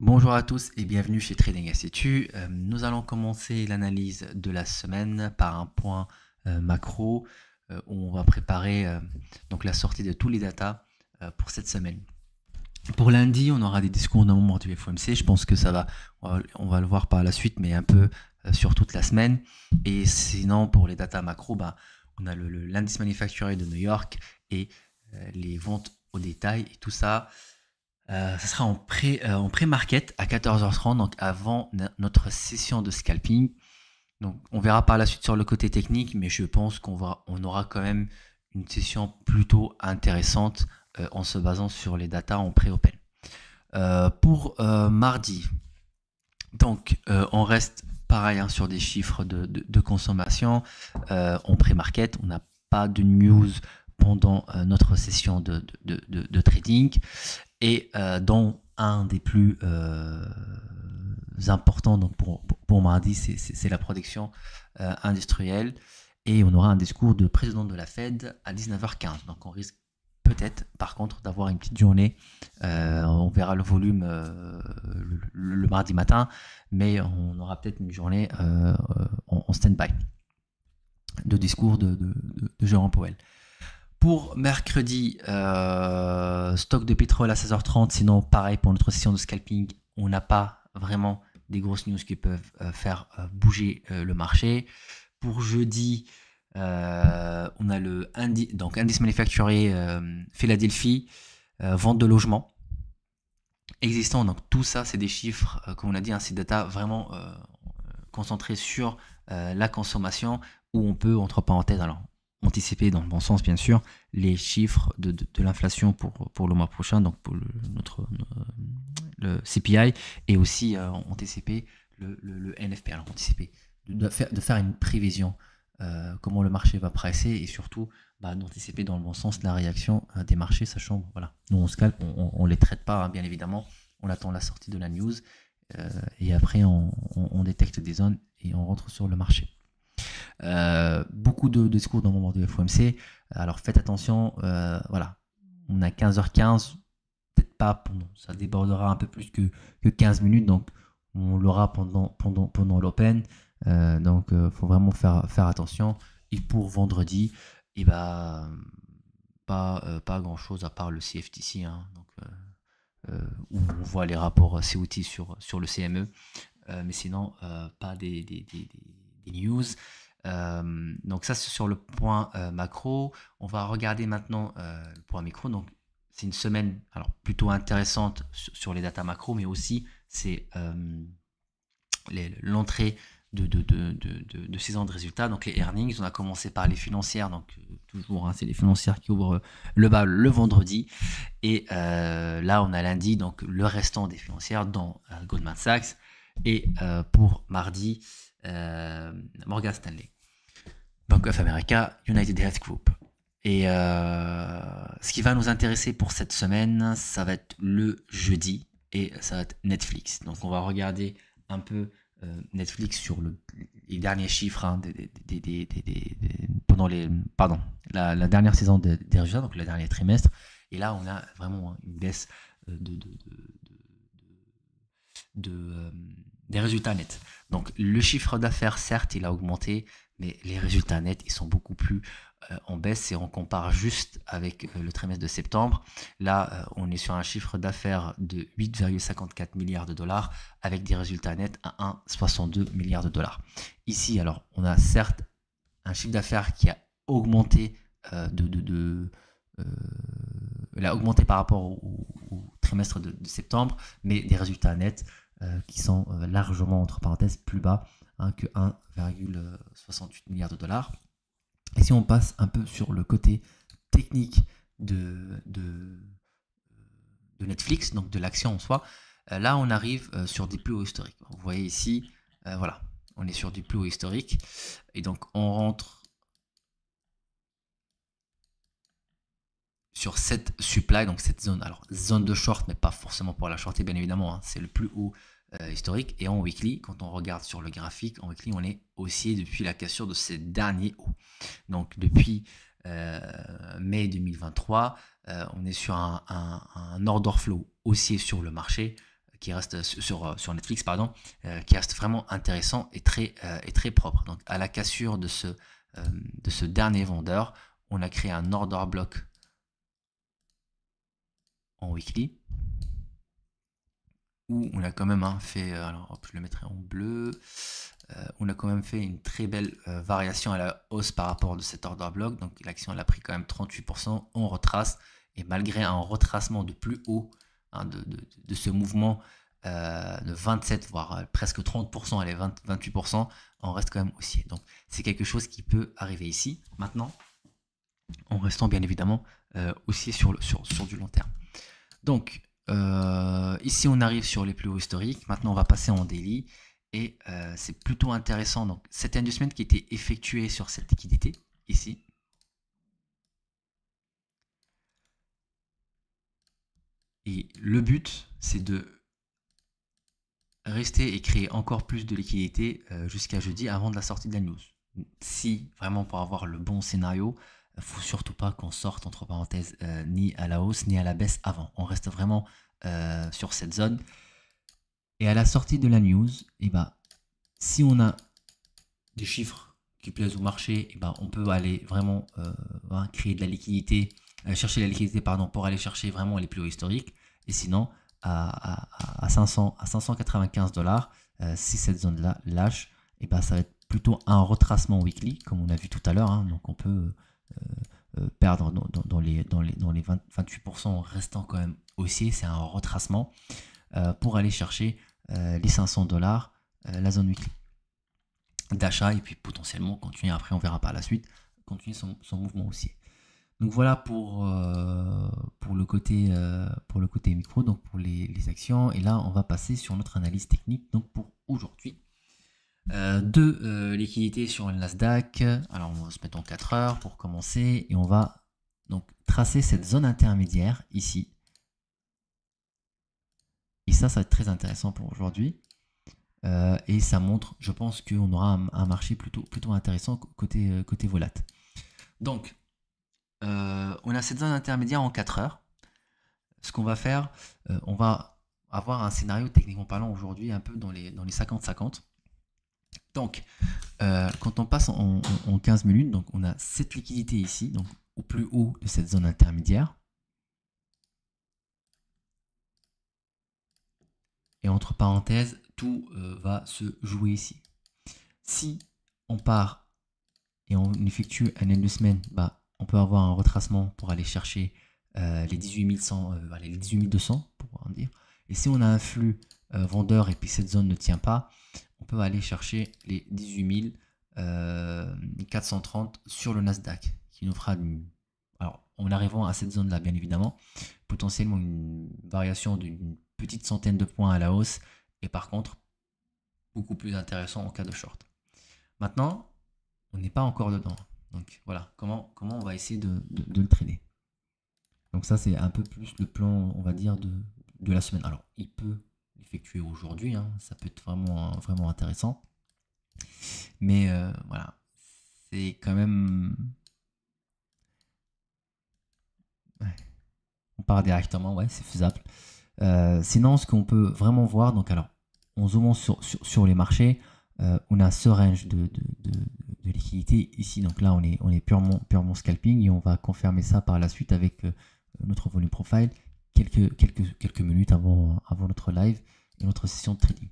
Bonjour à tous et bienvenue chez Trading Institute. Nous allons commencer l'analyse de la semaine par un point macro où on va préparer donc la sortie de tous les datas pour cette semaine. Pour lundi, on aura des discours d'un moment du FOMC. Je pense que on va le voir par la suite, mais un peu sur toute la semaine. Et sinon, pour les datas macro, on a l'indice manufacturier de New York et les ventes au détail et tout ça. Ça sera en pré-market à 14h30, donc avant notre session de scalping. Donc, on verra par la suite sur le côté technique, mais je pense qu'on aura quand même une session plutôt intéressante en se basant sur les datas en pré-open. Pour mardi, donc on reste pareil sur des chiffres de consommation en pré-market. On n'a pas de news pendant notre session de trading. Et dans un des plus importants donc pour mardi, c'est la production industrielle. Et on aura un discours de président de la Fed à 19h15. Donc on risque peut-être par contre d'avoir une petite journée. On verra le volume le mardi matin, mais on aura peut-être une journée en stand-by de discours de Jérôme Powell. Pour mercredi, stock de pétrole à 16h30, sinon pareil pour notre session de scalping, on n'a pas vraiment des grosses news qui peuvent faire bouger le marché. Pour jeudi, on a le indice manufacturier Philadelphie, vente de logements existants. Donc tout ça, c'est des chiffres, comme on a dit, c'est data vraiment concentrés sur la consommation, où on peut, entre parenthèses, alors anticiper dans le bon sens bien sûr les chiffres de l'inflation pour le mois prochain, donc pour le CPI, et aussi anticiper le NFP. Alors anticiper, de faire une prévision comment le marché va pricer, et surtout d'anticiper dans le bon sens la réaction des marchés, sachant voilà, nous on scalpe, on les traite pas bien évidemment, on attend la sortie de la news et après on détecte des zones et on rentre sur le marché. Beaucoup de discours dans le moment du FOMC, alors faites attention, voilà, on a 15h15, peut-être pas, ça débordera un peu plus que 15 minutes, donc on l'aura pendant l'open, donc faut vraiment faire attention. Et pour vendredi, pas grand chose à part le CFTC, donc, où on voit les rapports COT sur le CME, mais sinon pas des news. Donc ça c'est sur le point macro. On va regarder maintenant le point micro. Donc c'est une semaine alors plutôt intéressante sur les datas macro, mais aussi c'est l'entrée de saison de résultats, donc les earnings. On a commencé par les financières, donc toujours c'est les financières qui ouvrent le bal le vendredi, et là on a lundi donc le restant des financières dans Goldman Sachs, et pour mardi Morgan Stanley, Bank of America, United Health Group. Et ce qui va nous intéresser pour cette semaine, ça va être le jeudi, et ça va être Netflix. Donc on va regarder un peu Netflix sur les derniers chiffres pendant la dernière saison des résultats, donc le dernier trimestre. Et là on a vraiment une baisse des résultats nets. Donc le chiffre d'affaires, certes, il a augmenté, mais les résultats nets, ils sont beaucoup plus en baisse, et on compare juste avec le trimestre de septembre. Là, on est sur un chiffre d'affaires de 8,54 milliards de dollars avec des résultats nets à 1,62 milliards de dollars. Ici, alors, on a certes un chiffre d'affaires qui a augmenté il a augmenté par rapport au trimestre de septembre, mais des résultats nets qui sont largement, entre parenthèses, plus bas que 1,68 milliard de dollars. Et si on passe un peu sur le côté technique de Netflix, donc de l'action en soi, là on arrive sur des plus hauts historiques. Vous voyez ici, voilà, on est sur du plus haut historique, et donc on rentre sur cette supply, donc cette zone, alors zone de short, mais pas forcément pour la shorter bien évidemment, c'est le plus haut historique. Et en weekly, quand on regarde sur le graphique, en weekly on est haussier depuis la cassure de ces derniers hauts. Donc depuis mai 2023, on est sur un order flow haussier sur le marché qui reste sur Netflix, pardon, qui reste vraiment intéressant et très propre. Donc à la cassure de ce dernier vendeur, on a créé un order block en weekly où on a quand même fait, alors hop, je le mettrai en bleu, on a quand même fait une très belle variation à la hausse par rapport de cet order block. Donc l'action elle a pris quand même 38%, on retrace, et malgré un retracement de plus haut de ce mouvement de 27 voire presque 30%, allez 28%, on reste quand même haussier. Donc c'est quelque chose qui peut arriver ici. Maintenant, en restant bien évidemment haussier sur du long terme. Donc ici on arrive sur les plus hauts historiques. Maintenant on va passer en daily et c'est plutôt intéressant. Donc cet inducement qui était effectué sur cette liquidité ici, et le but c'est de rester et créer encore plus de liquidité jusqu'à jeudi avant de la sortie de la news. Si vraiment pour avoir le bon scénario, il ne faut surtout pas qu'on sorte entre parenthèses ni à la hausse ni à la baisse avant. On reste vraiment sur cette zone. Et à la sortie de la news, et si on a des chiffres qui plaisent au marché, on peut aller vraiment créer de la liquidité, chercher la liquidité pour aller chercher vraiment les plus hauts historiques. Et sinon, à 595 $, si cette zone là lâche, ça va être plutôt un retracement weekly comme on a vu tout à l'heure. Donc on peut perdre dans les 28% restant quand même haussier. C'est un retracement pour aller chercher les 500 $, la zone weekly d'achat, et puis potentiellement continuer, après on verra par la suite, continuer son mouvement haussier. Donc voilà pour le côté micro, donc pour les actions. Et là on va passer sur notre analyse technique donc pour aujourd'hui. Deux liquidités sur le Nasdaq. Alors on va se mettre en 4 heures pour commencer, et on va donc tracer cette zone intermédiaire ici. Et ça va être très intéressant pour aujourd'hui. Et ça montre, je pense qu'on aura un marché plutôt intéressant côté volat. Donc on a cette zone intermédiaire en 4 heures. Ce qu'on va faire, on va avoir un scénario techniquement parlant aujourd'hui un peu dans les 50-50. Donc quand on passe en 15 minutes, donc on a cette liquidité ici, donc au plus haut de cette zone intermédiaire. Et entre parenthèses, tout va se jouer ici. Si on part et on effectue un inducement, on peut avoir un retracement pour aller chercher les 18 200 pour en dire. Et si on a un flux vendeur et puis cette zone ne tient pas, on peut aller chercher les 18 430 sur le Nasdaq, qui nous fera alors en arrivant à cette zone là bien évidemment, potentiellement une variation d'une petite centaine de points à la hausse, et par contre beaucoup plus intéressant en cas de short. Maintenant on n'est pas encore dedans, donc voilà comment on va essayer de le trader. Donc ça c'est un peu plus le plan, on va dire, de la semaine. Alors il peut l'effectuer aujourd'hui, ça peut être vraiment intéressant, mais voilà, c'est quand même, on part directement, ouais, c'est faisable. Sinon ce qu'on peut vraiment voir, donc alors en zoomant sur les marchés, on a ce range de liquidité ici. Donc là on est purement scalping, et on va confirmer ça par la suite avec notre volume profile quelques minutes avant notre live et notre session de trading.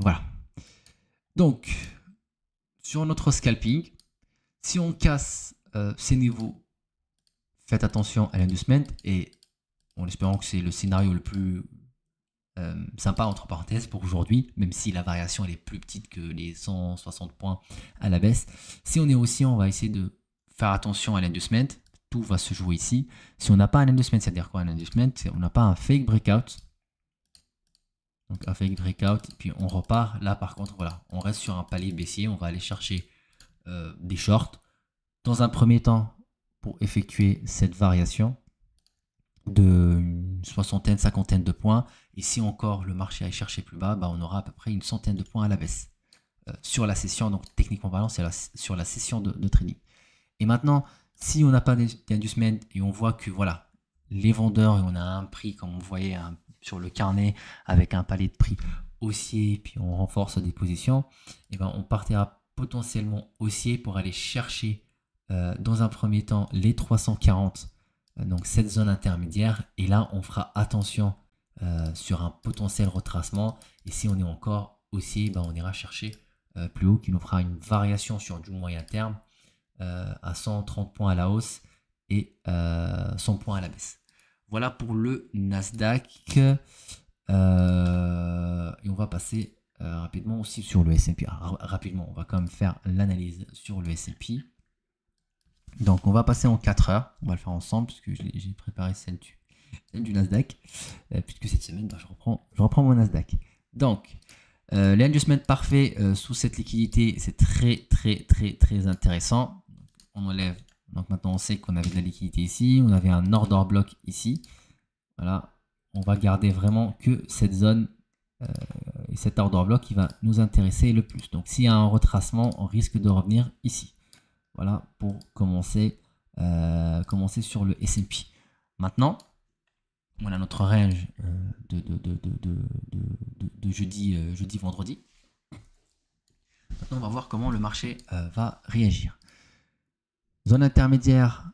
Voilà. Donc sur notre scalping, si on casse ces niveaux, faites attention à l'inducement, et en espérant que c'est le scénario le plus sympa entre parenthèses pour aujourd'hui, même si la variation elle est plus petite que les 160 points à la baisse. Si on est haussier, on va essayer de faire attention à l'inducement. Tout va se jouer ici. Si on n'a pas un inducement, c'est-à-dire quoi un inducement? On n'a pas un fake breakout. Donc un fake breakout, puis on repart. Là par contre, voilà, on reste sur un palier baissier. On va aller chercher des shorts dans un premier temps pour effectuer cette variation de une soixantaine, cinquantaine de points. Et si encore le marché aille chercher plus bas, on aura à peu près une centaine de points à la baisse sur la session. Donc techniquement parlant, c'est sur la session de trading. Et maintenant, si on n'a pas d'inducement et on voit que voilà, les vendeurs, et on a un prix comme on voyait sur le carnet avec un palier de prix haussier, puis on renforce des positions, et ben on partira potentiellement haussier pour aller chercher dans un premier temps les 340, donc cette zone intermédiaire, et là on fera attention sur un potentiel retracement, et si on est encore haussier, ben on ira chercher plus haut, qui nous fera une variation sur du moyen terme à 130 points à la hausse et 100 points à la baisse. Voilà pour le Nasdaq. Et on va passer rapidement aussi sur le S&P. Rapidement, on va quand même faire l'analyse sur le S&P. Donc on va passer en 4 heures. On va le faire ensemble puisque j'ai préparé celle du Nasdaq. Puisque cette semaine, je reprends mon Nasdaq. Donc l'inducement parfait sous cette liquidité, c'est très intéressant. On enlève. Donc maintenant on sait qu'on avait de la liquidité ici, on avait un order block ici. Voilà, on va garder vraiment que cette zone et cet order block qui va nous intéresser le plus. Donc s'il y a un retracement, on risque de revenir ici. Voilà pour commencer sur le S&P. Maintenant, on a notre range de jeudi, vendredi. Maintenant, on va voir comment le marché va réagir. Zone intermédiaire,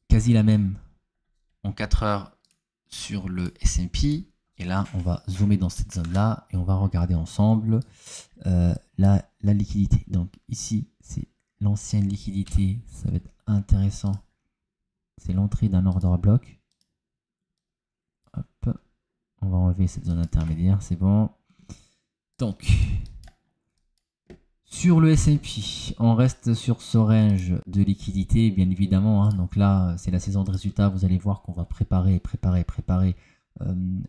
quasi la même en 4 heures sur le S&P. Et là, on va zoomer dans cette zone-là et on va regarder ensemble la liquidité. Donc ici, c'est l'ancienne liquidité. Ça va être intéressant. C'est l'entrée d'un order block. Hop. On va enlever cette zone intermédiaire, c'est bon. Donc, sur le S&P, on reste sur ce range de liquidité, bien évidemment. Hein. Donc là, c'est la saison de résultats. Vous allez voir qu'on va préparer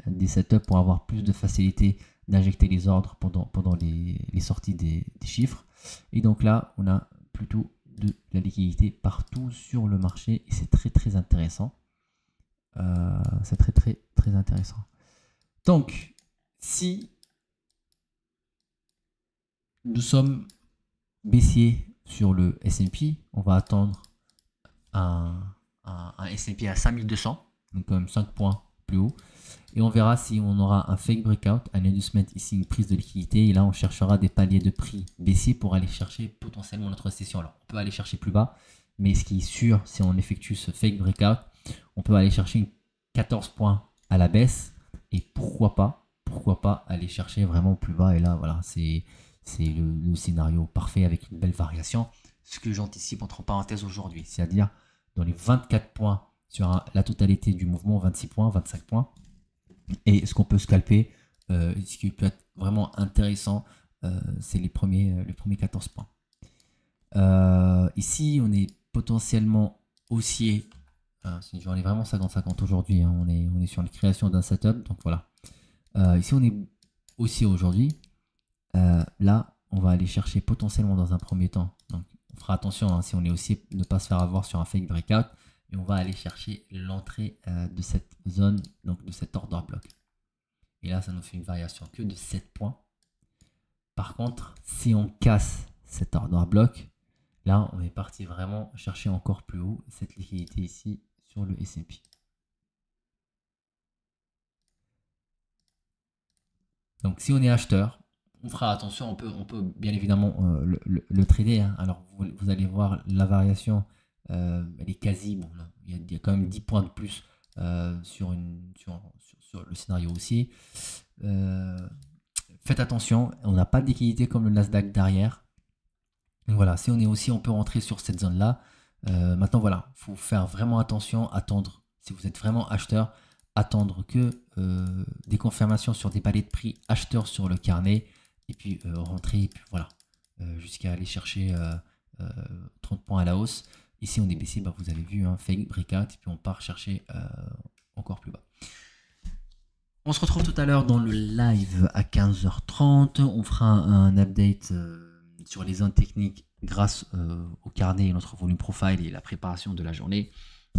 des setups pour avoir plus de facilité d'injecter les ordres pendant les sorties des chiffres. Et donc là, on a plutôt de la liquidité partout sur le marché et c'est très intéressant. C'est très intéressant. Donc, si nous sommes baissiers sur le S&P, on va attendre un S&P à 5200, donc quand même 5 points plus haut. Et on verra si on aura un fake breakout, un inducement ici, une prise de liquidité. Et là, on cherchera des paliers de prix baissiers pour aller chercher potentiellement notre session. Alors, on peut aller chercher plus bas, mais ce qui est sûr, si on effectue ce fake breakout, on peut aller chercher 14 points à la baisse. Et pourquoi pas aller chercher vraiment plus bas. Et là, voilà, c'est le scénario parfait avec une belle variation. Ce que j'anticipe entre parenthèses aujourd'hui, c'est-à-dire dans les 24 points sur la totalité du mouvement, 26 points, 25 points. Et ce qu'on peut scalper, ce qui peut être vraiment intéressant, c'est les premiers 14 points. Ici, on est potentiellement haussier. C'est une journée vraiment 50-50 aujourd'hui. Hein. On est sur la création d'un setup. Donc voilà. Ici, on est haussier aujourd'hui. Là, on va aller chercher potentiellement dans un premier temps. Donc, on fera attention hein, si on est haussier, ne pas se faire avoir sur un fake breakout. Et on va aller chercher l'entrée de cette zone, donc de cet order block. Et là, ça nous fait une variation que de 7 points. Par contre, si on casse cet order block, là, on est parti vraiment chercher encore plus haut cette liquidité ici sur le S&P. Donc, si on est acheteur, on fera attention, on peut bien évidemment le trader. Hein. Alors, vous allez voir la variation. Elle est quasi, bon, là, il y a quand même 10 points de plus sur le scénario haussier. Faites attention, on n'a pas de liquidité comme le Nasdaq derrière. Donc voilà, si on est haussier, on peut rentrer sur cette zone-là. Maintenant, voilà, il faut faire vraiment attention, attendre, si vous êtes vraiment acheteur, attendre que des confirmations sur des paliers de prix acheteurs sur le carnet, et puis rentrer, et puis voilà, jusqu'à aller chercher 30 points à la hausse. Ici, on est baissé, bah, vous avez vu, un fake breakout, et puis on part chercher encore plus bas. On se retrouve tout à l'heure dans le live à 15h30. On fera un update sur les zones techniques grâce au carnet et notre volume profile et la préparation de la journée.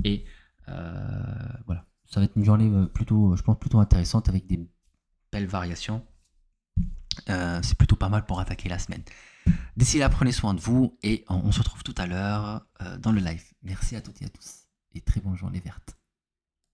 Et voilà, ça va être une journée plutôt, je pense, plutôt intéressante avec des belles variations. C'est plutôt pas mal pour attaquer la semaine. D'ici là, prenez soin de vous et on se retrouve tout à l'heure dans le live. Merci à toutes et à tous et très bonne journée verte.